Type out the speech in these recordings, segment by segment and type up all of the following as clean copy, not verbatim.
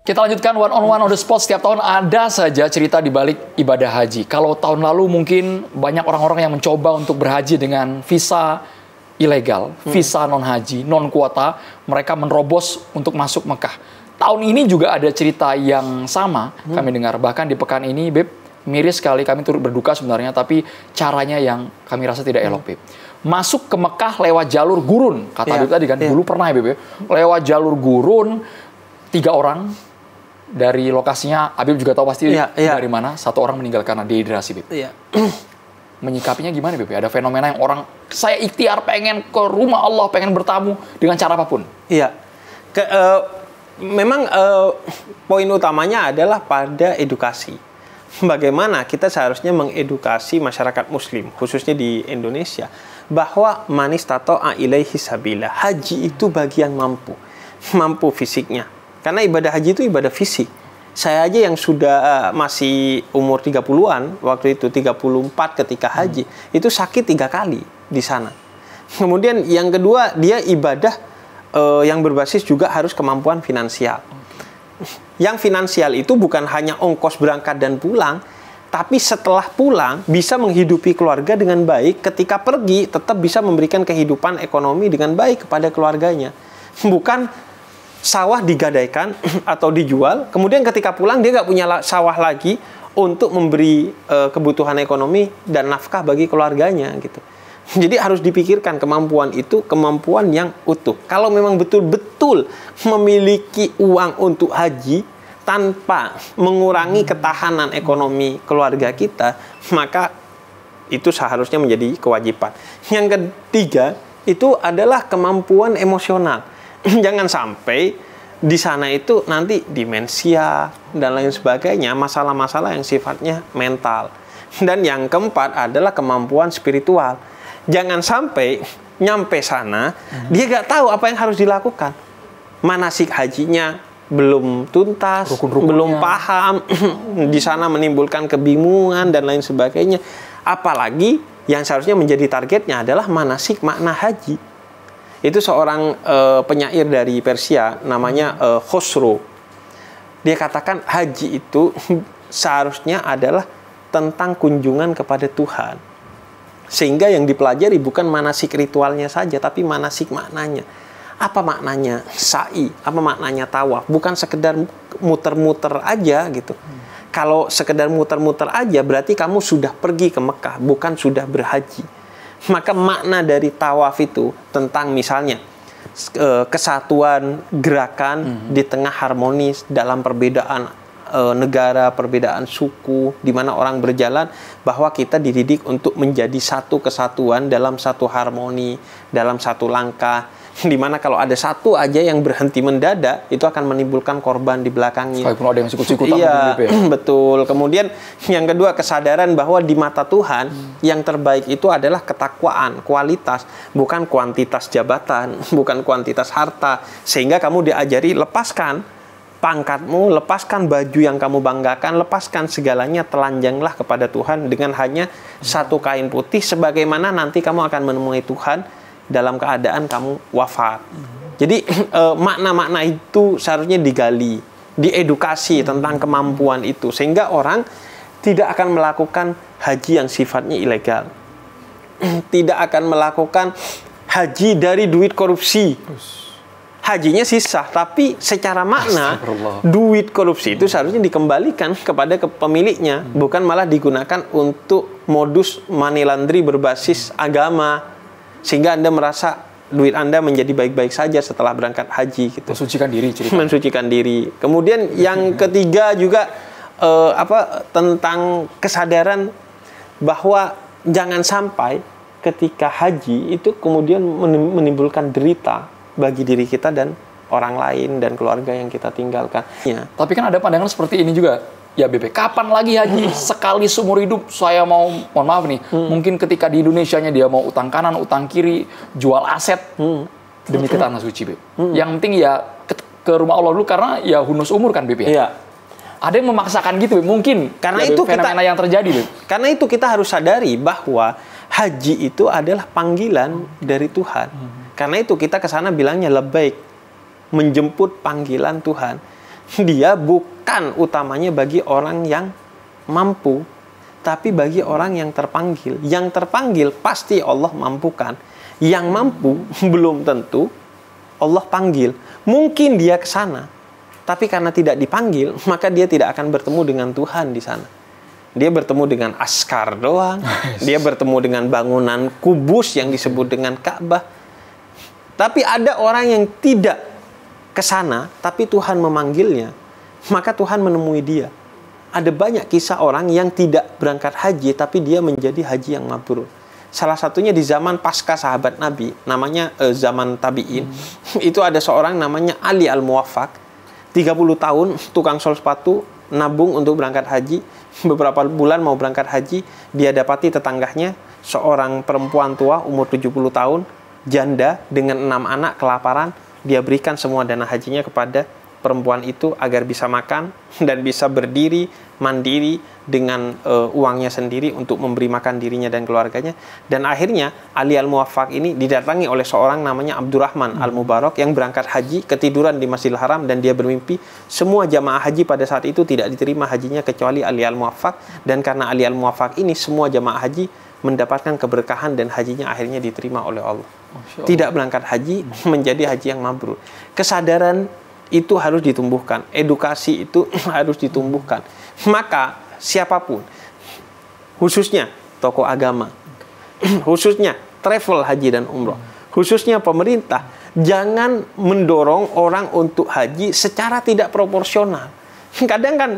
Kita lanjutkan one on the spot. Setiap tahun ada saja cerita di balik ibadah haji. Kalau tahun lalu mungkin banyak orang-orang yang mencoba untuk berhaji dengan visa ilegal, visa non haji, non kuota, mereka menerobos untuk masuk Mekah. Tahun ini juga ada cerita yang sama kami dengar. Bahkan di pekan ini, Beb, miris sekali, kami turut berduka sebenarnya, tapi caranya yang kami rasa tidak elok, Beb. Masuk ke Mekah lewat jalur gurun, kata Beb tadi kan, dulu pernah ya, Beb, lewat jalur gurun, 3 orang. Dari lokasinya, Habib juga tahu pasti dari mana. 1 orang meninggal karena dehidrasi, Beb. Menyikapinya gimana, Beb? Ada fenomena yang orang, saya ikhtiar pengen ke rumah Allah, pengen bertamu dengan cara apapun. Iya. Memang poin utamanya adalah pada edukasi. Bagaimana kita seharusnya mengedukasi masyarakat Muslim, khususnya di Indonesia, bahwa man istata'a ilaihi sabila. Haji itu bagi yang mampu fisiknya. Karena ibadah haji itu ibadah fisik. Saya aja yang sudah masih umur 30-an, waktu itu 34 ketika haji, itu sakit 3 kali di sana. Kemudian yang kedua, dia ibadah yang berbasis juga harus kemampuan finansial. Yang finansial itu bukan hanya ongkos berangkat dan pulang, tapi setelah pulang bisa menghidupi keluarga dengan baik, ketika pergi tetap bisa memberikan kehidupan ekonomi dengan baik kepada keluarganya. Bukan sawah digadaikan atau dijual, kemudian ketika pulang dia nggak punya sawah lagi untuk memberi kebutuhan ekonomi dan nafkah bagi keluarganya gitu. Jadi harus dipikirkan kemampuan itu kemampuan yang utuh. Kalau memang betul-betul memiliki uang untuk haji tanpa mengurangi ketahanan ekonomi keluarga kita, maka itu seharusnya menjadi kewajiban. Yang ketiga itu adalah kemampuan emosional. Jangan sampai di sana itu nanti demensia dan lain sebagainya, masalah-masalah yang sifatnya mental. Dan yang keempat adalah kemampuan spiritual. Jangan sampai nyampe sana dia gak tahu apa yang harus dilakukan. Manasik hajinya belum tuntas, belum paham, di sana menimbulkan kebingungan dan lain sebagainya. Apalagi yang seharusnya menjadi targetnya adalah manasik makna haji. Itu seorang penyair dari Persia, namanya Khosrow. Dia katakan haji itu seharusnya adalah tentang kunjungan kepada Tuhan. Sehingga yang dipelajari bukan manasik ritualnya saja, tapi manasik maknanya. Apa maknanya sa'i? Apa maknanya tawaf? Bukan sekedar muter-muter aja gitu. Kalau sekedar muter-muter aja, berarti kamu sudah pergi ke Mekah, bukan sudah berhaji. Maka makna dari tawaf itu tentang misalnya kesatuan gerakan di tengah harmonis dalam perbedaan negara, perbedaan suku, di mana orang berjalan, bahwa kita dididik untuk menjadi satu kesatuan dalam satu harmoni, dalam satu langkah. Di mana kalau ada satu aja yang berhenti mendadak, itu akan menimbulkan korban di belakangnya. Sekalipun ada yang sikut-sikutan. Iya, betul. Kemudian yang kedua, kesadaran bahwa di mata Tuhan yang terbaik itu adalah ketakwaan, kualitas, bukan kuantitas jabatan, bukan kuantitas harta. Sehingga kamu diajari lepaskan pangkatmu, lepaskan baju yang kamu banggakan, lepaskan segalanya, telanjanglah kepada Tuhan dengan hanya satu kain putih, sebagaimana nanti kamu akan menemui Tuhan dalam keadaan kamu wafat. Jadi makna-makna itu seharusnya digali, diedukasi tentang kemampuan itu, sehingga orang tidak akan melakukan haji yang sifatnya ilegal, tidak akan melakukan haji dari duit korupsi. Hajinya sisa, tapi secara makna duit korupsi itu seharusnya dikembalikan kepada pemiliknya, bukan malah digunakan untuk modus money laundry berbasis agama, sehingga Anda merasa duit Anda menjadi baik-baik saja setelah berangkat haji gitu. Mensucikan diri ceritanya. Mensucikan diri. Kemudian yang ketiga juga tentang kesadaran bahwa jangan sampai ketika haji itu kemudian menimbulkan derita bagi diri kita dan orang lain dan keluarga yang kita tinggalkan. Ya. Tapi kan ada pandangan seperti ini juga. Ya Bebe, kapan lagi haji? Sekali seumur hidup saya mau, mohon maaf nih, mungkin ketika di Indonesianya dia mau utang kanan, utang kiri, jual aset demi ke tanah suci, Bebe. Yang penting ya ke rumah Allah dulu, karena ya hunus umur kan, Bebe. Iya. Ada yang memaksakan gitu, Bebe. Mungkin karena ya, itu fenomena yang terjadi, Bebe. Karena itu kita harus sadari bahwa haji itu adalah panggilan dari Tuhan. Karena itu kita ke sana bilangnya labbaik, menjemput panggilan Tuhan. dia bukan utamanya bagi orang yang mampu, tapi bagi orang yang terpanggil. Yang terpanggil pasti Allah mampukan. Yang mampu belum tentu Allah panggil. Mungkin dia ke sana, tapi karena tidak dipanggil, maka dia tidak akan bertemu dengan Tuhan di sana. Dia bertemu dengan askar doang. Dia bertemu dengan bangunan kubus yang disebut dengan Ka'bah. Tapi ada orang yang tidak ke sana, tapi Tuhan memanggilnya, maka Tuhan menemui dia. Ada banyak kisah orang yang tidak berangkat haji, tapi dia menjadi haji yang mabrur. Salah satunya di zaman pasca sahabat Nabi, namanya zaman tabi'in. Itu ada seorang namanya Ali Al-Muwaffaq, 30 tahun, tukang sol sepatu, nabung untuk berangkat haji. Beberapa bulan mau berangkat haji, dia dapati tetangganya seorang perempuan tua umur 70 tahun, janda dengan 6 anak, kelaparan. Dia berikan semua dana hajinya kepada perempuan itu agar bisa makan dan bisa berdiri mandiri dengan uangnya sendiri untuk memberi makan dirinya dan keluarganya. Dan akhirnya Ali Al-Muwaffaq ini didatangi oleh seorang namanya Abdurrahman Al-Mubarak yang berangkat haji, ketiduran di Masjidil Haram, dan dia bermimpi semua jamaah haji pada saat itu tidak diterima hajinya kecuali Ali Al-Muwaffaq. Dan karena Ali Al-Muwaffaq ini semua jamaah haji mendapatkan keberkahan dan hajinya akhirnya diterima oleh Allah. Tidak berangkat haji menjadi haji yang mabrur. Kesadaran itu harus ditumbuhkan, edukasi itu harus ditumbuhkan. Maka siapapun, khususnya tokoh agama, khususnya travel haji dan umroh, khususnya pemerintah, jangan mendorong orang untuk haji secara tidak proporsional. Kadang kan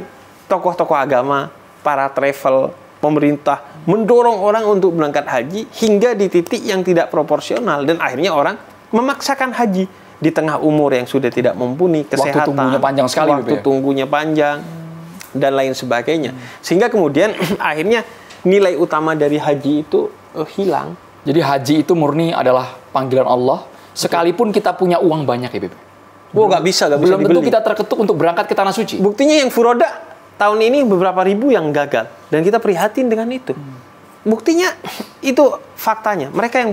tokoh-tokoh agama, para travel, pemerintah mendorong orang untuk berangkat haji hingga di titik yang tidak proporsional, dan akhirnya orang memaksakan haji di tengah umur yang sudah tidak mumpuni, kesehatan, waktu tunggunya panjang sekali, waktu tunggunya panjang, dan lain sebagainya. Sehingga kemudian akhirnya nilai utama dari haji itu hilang. Jadi haji itu murni adalah panggilan Allah, sekalipun kita punya uang banyak ya, Beb. Nggak bisa Belum tentu dibeli. kita terketuk untuk berangkat ke tanah suci. Buktinya yang furoda tahun ini beberapa ribu yang gagal, dan kita prihatin dengan itu. Buktinya itu faktanya. Mereka yang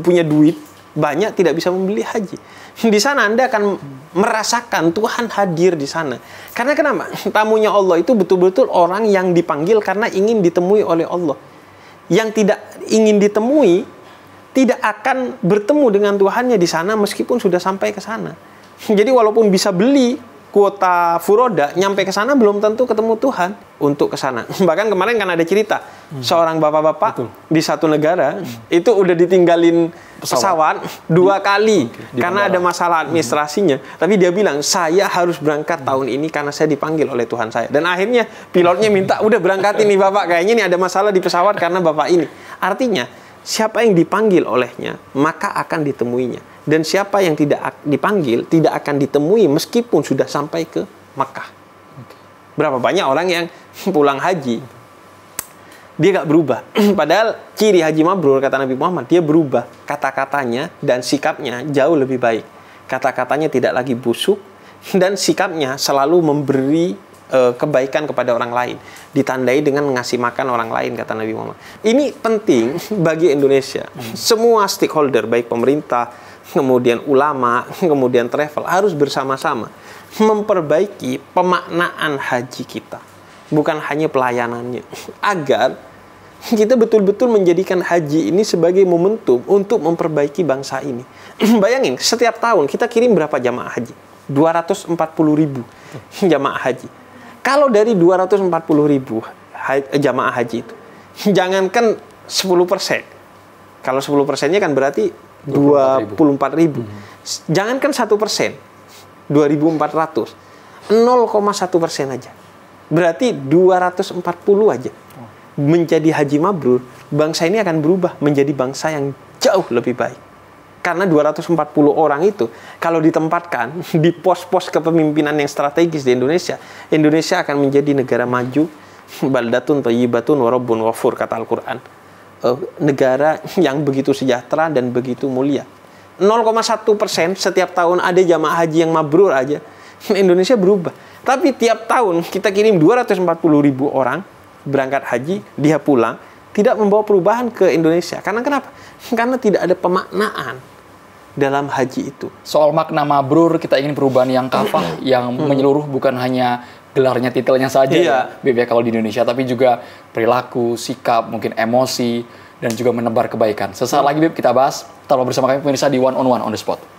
punya duit banyak tidak bisa membeli haji. Di sana Anda akan merasakan Tuhan hadir di sana. Karena kenapa? Tamunya Allah itu betul-betul orang yang dipanggil karena ingin ditemui oleh Allah. Yang tidak ingin ditemui tidak akan bertemu dengan Tuhannya di sana meskipun sudah sampai ke sana. Jadi walaupun bisa beli kuota furoda, nyampe ke sana belum tentu ketemu Tuhan untuk ke sana. Bahkan kemarin kan ada cerita seorang bapak-bapak di satu negara itu udah ditinggalin pesawat 2 kali karena ada masalah administrasinya. Tapi dia bilang, saya harus berangkat tahun ini karena saya dipanggil oleh Tuhan saya. Dan akhirnya pilotnya minta, udah berangkat ini Bapak, kayaknya ini ada masalah di pesawat karena Bapak ini. Artinya, siapa yang dipanggil olehnya, maka akan ditemuinya. Dan siapa yang tidak dipanggil, tidak akan ditemui meskipun sudah sampai ke Makkah. Berapa banyak orang yang pulang haji, dia gak berubah. Padahal ciri haji mabrur, kata Nabi Muhammad, dia berubah. Kata-katanya dan sikapnya jauh lebih baik. Kata-katanya tidak lagi busuk, dan sikapnya selalu memberi kebaikan kepada orang lain. Ditandai dengan ngasih makan orang lain, kata Nabi Muhammad. Ini penting bagi Indonesia. Semua stakeholder, baik pemerintah, kemudian ulama, kemudian travel, harus bersama-sama memperbaiki pemaknaan haji kita. Bukan hanya pelayanannya. Agar kita betul-betul menjadikan haji ini sebagai momentum untuk memperbaiki bangsa ini. Bayangin, setiap tahun kita kirim berapa jamaah haji? 240.000 jamaah haji. Kalau dari 240.000 jamaah haji itu, jangankan 10%. Kalau 10%-nya kan berarti 24.000. Jangankan 1%, 2.400, 0,1% aja. Berarti 240 aja menjadi haji mabrur, bangsa ini akan berubah menjadi bangsa yang jauh lebih baik. Karena 240 orang itu kalau ditempatkan di pos-pos kepemimpinan yang strategis di Indonesia, Indonesia akan menjadi negara maju, baldatun thayyibatun wa rabbun ghafur, kata Al-Qur'an. Negara yang begitu sejahtera dan begitu mulia. 0,1% setiap tahun ada jamaah haji yang mabrur aja, Indonesia berubah. Tapi tiap tahun kita kirim 240.000 orang berangkat haji, dia pulang, tidak membawa perubahan ke Indonesia. Karena kenapa? Karena tidak ada pemaknaan. dalam haji itu. Soal makna mabrur, kita ingin perubahan yang kafah, yang menyeluruh, bukan hanya gelarnya, titelnya saja, ya, Bib, kalau di Indonesia, tapi juga perilaku, sikap, mungkin emosi, dan juga menebar kebaikan. Sesaat lagi, Bib, kita bahas. Tetaplah bersama kami pemirsa di One on One on the Spot.